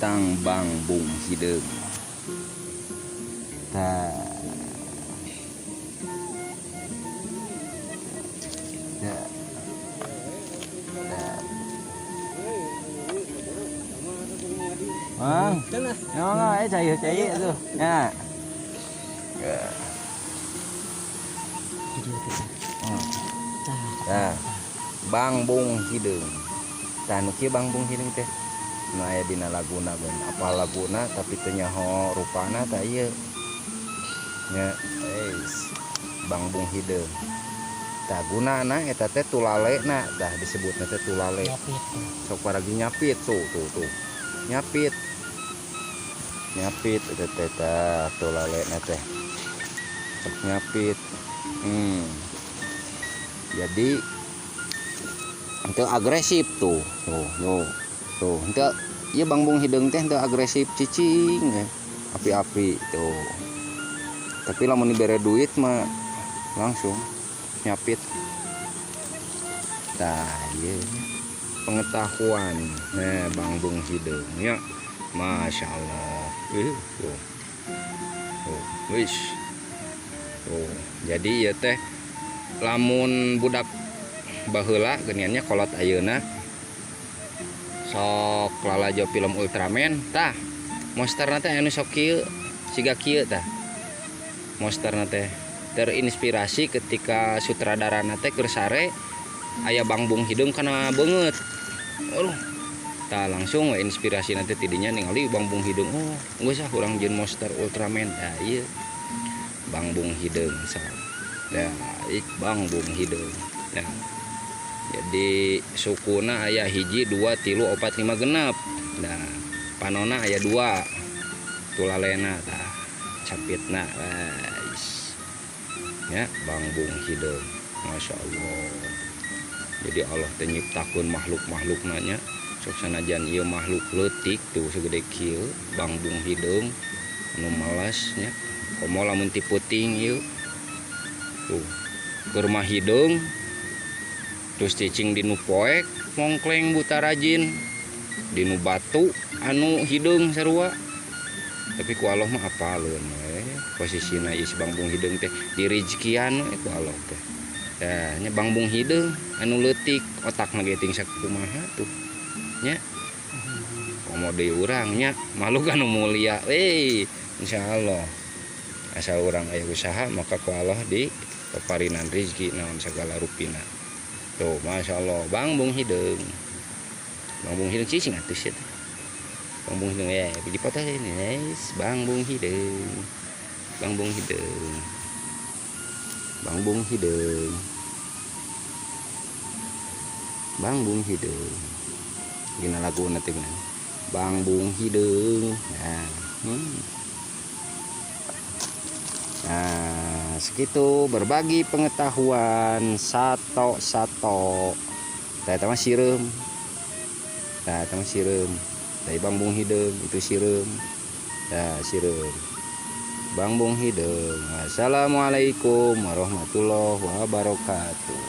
tentang Bang Bung Hideung. Bang, nggak, cair tuh, ya. Bang Bung Hideung. Nu kieu Bang Bung Hideung teh. Nu aya dina laguna beun. Apa laguna tapi teu nyaho rupana tah ieu. Nya, Bang Bung Hideung. Tah gunana eta teh tulalena, tah disebutna teh tulale. Sok paragi nyapit tuh. Nyapit eta teh tah tulalena teh. Sok nyapit. Jadi itu agresif tuh. Itu ieu Bang Bung Hideung teh teu agresif cicing ya. Api-api tuh. Tapi lamun dibere duit mah langsung nyapit. Tah ieu pengetahuan Bang Bung Hideung nya. Masya Allah. Wis. Jadi ieu teh lamun budak baheula geuniannya kolot ayeuna sok lalajo film Ultraman tah monsterna teh anu sok kieu siga kieu tah monsterna teh terinspirasi ketika sutradarana teh keur sare aya Bang Bung Hideung kana beungeut tah langsung inspirasi nanti tidinya ningali Bang Bung Hideung geus urang jeung monster Ultraman tah ieu Bang Bung Hideung Bang Bung Hideung. Nah, jadi sukuna aya 1, 2, 3, 4, 5, 6. Nah, panona aya 2. Tulalena tah capitna ya Bang Bung Hideung. Masya Allah. Jadi Allah teh nyiptakeun makhluk-makhluk nanya sok sanajan ieu makhluk leutik tuh segede kieu Bang Bung Hideung anu malas nya komo lamun ti puting ieu tuh keur mah hideung terus cicing dinu poek mongkleng buta rajin dinu batu anu hideung sarua tapi ku Allah mah apaleun posisina ieu Bang Bung Hideung teh di rezekian ku Allah teh nya Bang Bung Hideung anu leutik otakna ge ting sakumaha tuh nya komo deui urang nya makhluk anu mulia insyaallah asal urang aya usaha maka ku Allah di peparinan rezeki naon segala rupina tuh Masya Allah Bang Bung Hideung cicing atuh sih Bang Bung Hideung ya di foto ini guys Bang Bung Hideung gina lagu nanti Bang Bung Hideung nah segitu berbagi pengetahuan sato tah mah sireum dari Bang Bung Hideung itu sireum Bang Bung Hideung. Assalamualaikum warahmatullahi wabarakatuh.